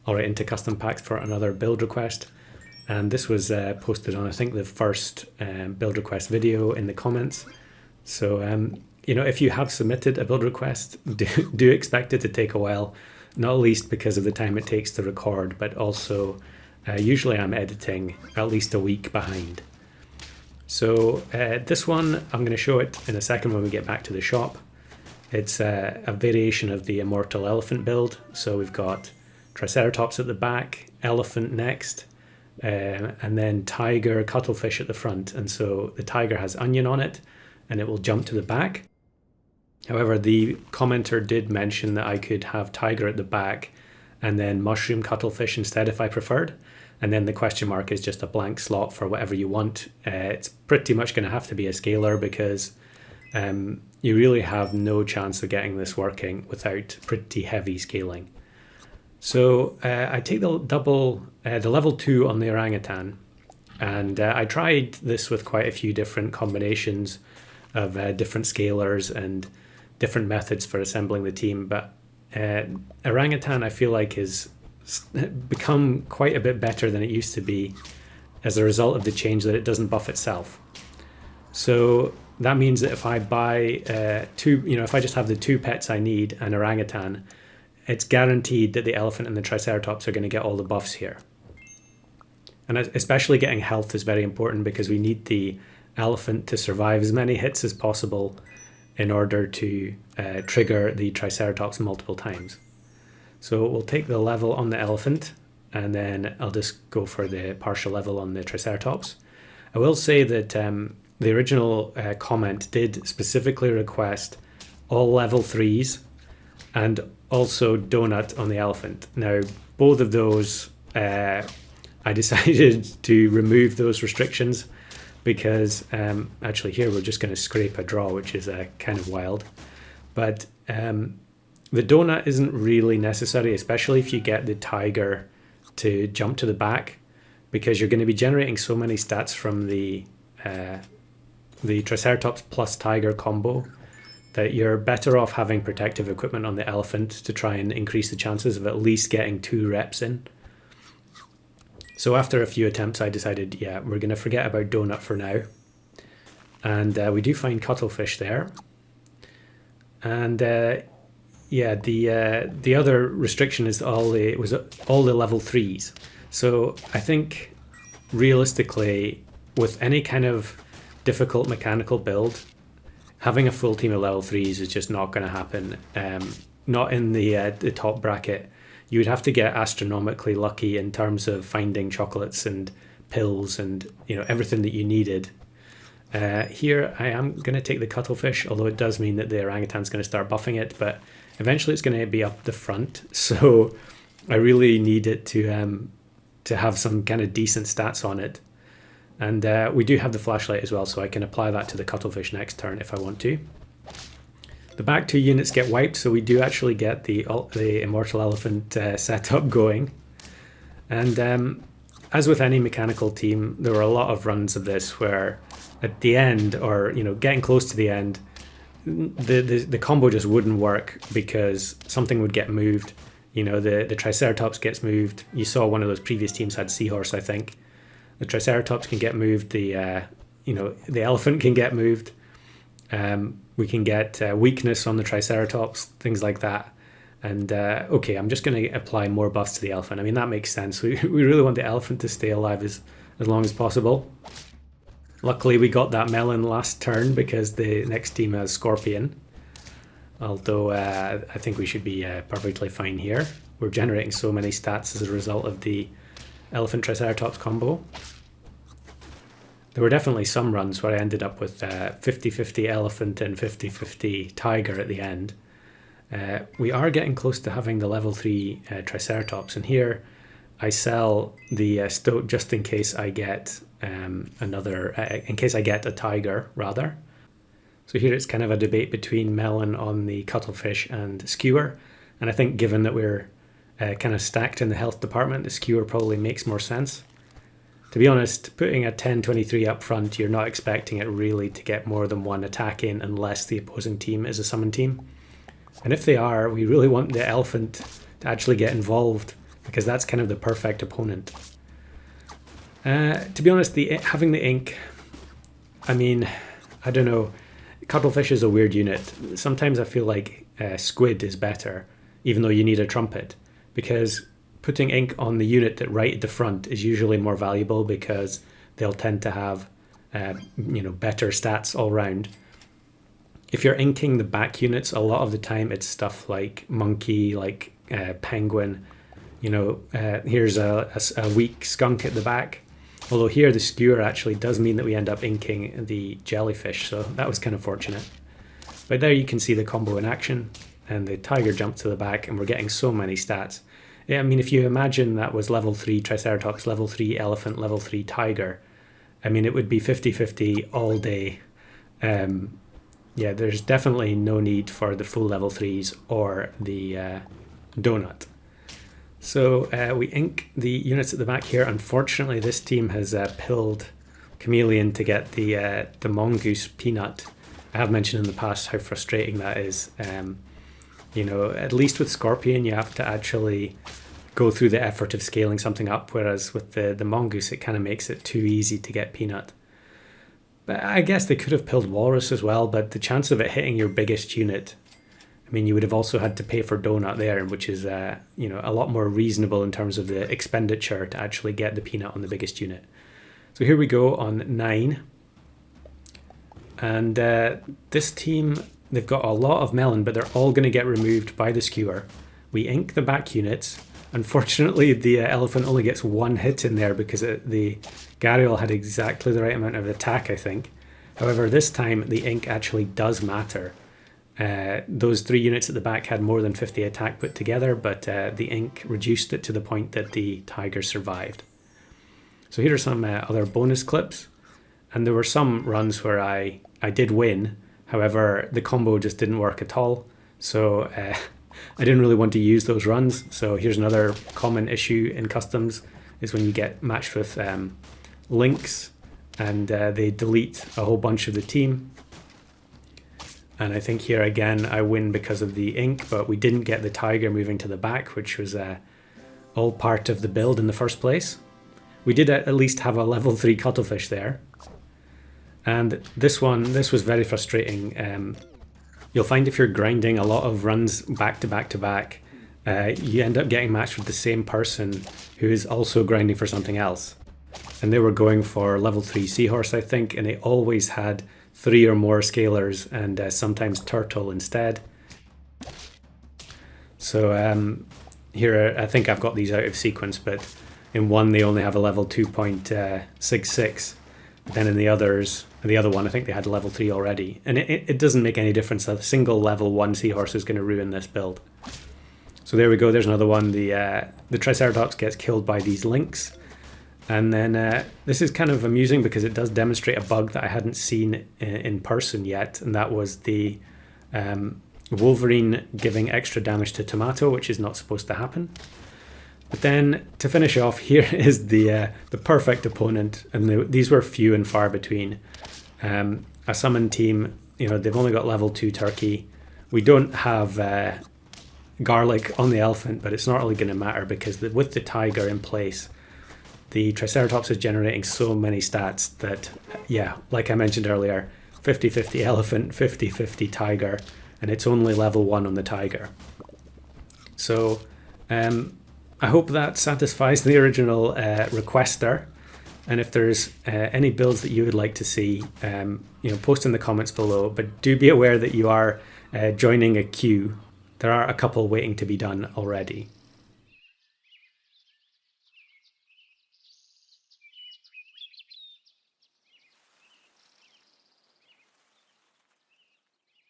already into custom packs for another build request. And this was posted on, I think, the first build request video in the comments. So, you know, if you have submitted a build request, do expect it to take a while, not least because of the time it takes to record, but also usually I'm editing at least a week behind. So this one, I'm going to show it in a second when we get back to the shop. It's a variation of the Immortal Elephant build. So we've got Triceratops at the back, Elephant next, and then Tiger, Cuttlefish at the front. And so the Tiger has onion on it and it will jump to the back. However, the commenter did mention that I could have Tiger at the back and then Mushroom Cuttlefish instead if I preferred. And then the question mark is just a blank slot for whatever you want. It's pretty much going to have to be a scalar because you really have no chance of getting this working without pretty heavy scaling. So I take the level 2 on the orangutan, and I tried this with quite a few different combinations of different scalars and different methods for assembling the team. But orangutan, I feel like, is become quite a bit better than it used to be as a result of the change that it doesn't buff itself. So that means that if I buy if I just have the 2 pets I need, an orangutan, it's guaranteed that the elephant and the triceratops are going to get all the buffs here. And especially getting health is very important because we need the elephant to survive as many hits as possible in order to trigger the triceratops multiple times. So we'll take the level on the elephant and then I'll just go for the partial level on the triceratops. I will say that the original comment did specifically request all level 3s and also donut on the elephant. Now, both of those, I decided to remove those restrictions because actually here we're just going to scrape a draw, which is kind of wild. But the donut isn't really necessary, especially if you get the tiger to jump to the back, because you're going to be generating so many stats from the Triceratops plus tiger combo that you're better off having protective equipment on the elephant to try and increase the chances of at least getting 2 reps in. So after a few attempts, I decided, yeah, we're going to forget about donut for now. And we do find cuttlefish there. And the other restriction is all the level 3s. So I think realistically, with any kind of difficult mechanical build, having a full team of level 3s is just not going to happen. Not in the top bracket. You would have to get astronomically lucky in terms of finding chocolates and pills and everything that you needed. Here I am going to take the cuttlefish, although it does mean that the orangutan's going to start buffing it, but eventually it's going to be up the front, so I really need it to have some kind of decent stats on it. And we do have the flashlight as well, so I can apply that to the cuttlefish next turn if I want to. The back 2 units get wiped, so we do actually get the Immortal Elephant setup going. And as with any mechanical team, there were a lot of runs of this where at the end, or getting close to the end, the combo just wouldn't work because something would get moved. The Triceratops gets moved. You saw one of those previous teams had Seahorse, I think. The Triceratops can get moved. The elephant can get moved. We can get weakness on the Triceratops, things like that. And okay, I'm just going to apply more buffs to the elephant. I mean, that makes sense. We really want the elephant to stay alive as long as possible. Luckily, we got that melon last turn because the next team has Scorpion. Although I think we should be perfectly fine here. We're generating so many stats as a result of the Elephant Triceratops combo. There were definitely some runs where I ended up with 50-50 elephant and 50-50 tiger at the end. We are getting close to having the level 3 Triceratops, and here I sell the stoat just in case I get in case I get a tiger, rather. So here it's kind of a debate between melon on the cuttlefish and skewer, and I think given that we're kind of stacked in the health department, the skewer probably makes more sense. To be honest, putting a 10-23 up front, you're not expecting it really to get more than 1 attack in unless the opposing team is a summon team. And if they are, we really want the elephant to actually get involved because that's kind of the perfect opponent. To be honest, having the ink, I mean, I don't know, cuttlefish is a weird unit. Sometimes I feel like squid is better, even though you need a trumpet, because putting ink on the unit that right at the front is usually more valuable because they'll tend to have better stats all round. If you're inking the back units, a lot of the time it's stuff like monkey, like penguin. Here's a weak skunk at the back. Although here the skewer actually does mean that we end up inking the jellyfish, so that was kind of fortunate. But there you can see the combo in action, and the tiger jumped to the back, and we're getting so many stats. Yeah, I mean, if you imagine that was level 3 Triceratops, level 3 elephant, level 3 tiger, I mean, it would be 50-50 all day. Yeah, there's definitely no need for the full level 3s or the donut. So we ink the units at the back here. Unfortunately, this team has pilled Chameleon to get the mongoose peanut. I have mentioned in the past how frustrating that is. At least with Scorpion, you have to actually go through the effort of scaling something up, whereas with the mongoose, it kind of makes it too easy to get peanut. But I guess they could have pilled Walrus as well, but the chance of it hitting your biggest unit, I mean, you would have also had to pay for donut there, which is a lot more reasonable in terms of the expenditure to actually get the peanut on the biggest unit. So here we go on 9. And this team, they've got a lot of melon, but they're all going to get removed by the skewer. We ink the back units. Unfortunately, the elephant only gets one hit in there because the gharial had exactly the right amount of attack, I think. However, this time the ink actually does matter. Those 3 units at the back had more than 50 attack put together, but the ink reduced it to the point that the tiger survived. So here are some other bonus clips. And there were some runs where I did win. However, the combo just didn't work at all. So I didn't really want to use those runs. So here's another common issue in customs is when you get matched with links and they delete a whole bunch of the team. And I think here again, I win because of the ink, but we didn't get the tiger moving to the back, which was all part of the build in the first place. We did at least have a level 3 cuttlefish there. And this was very frustrating. You'll find if you're grinding a lot of runs back to back to back, you end up getting matched with the same person who is also grinding for something else. And they were going for level 3 seahorse, I think, and they always had 3 or more scalers and sometimes turtle instead. So here, I think I've got these out of sequence, but in one they only have a level 2.66. Then in the other one, I think they had a level 3 already. And it doesn't make any difference. A single level 1 seahorse is going to ruin this build. So there we go. There's another one. The Triceratops gets killed by these lynx. And then this is kind of amusing because it does demonstrate a bug that I hadn't seen in person yet. And that was the Wolverine giving extra damage to Tomato, which is not supposed to happen. But then to finish off, here is the perfect opponent, and these were few and far between. A summon team, they've only got level 2 turkey. We don't have garlic on the elephant, but it's not really going to matter because with the tiger in place, the Triceratops is generating so many stats that, yeah, like I mentioned earlier, 50-50 elephant, 50-50 tiger, and it's only level 1 on the tiger. So I hope that satisfies the original requester. And if there's any builds that you would like to see, post in the comments below. But do be aware that you are joining a queue. There are a couple waiting to be done already.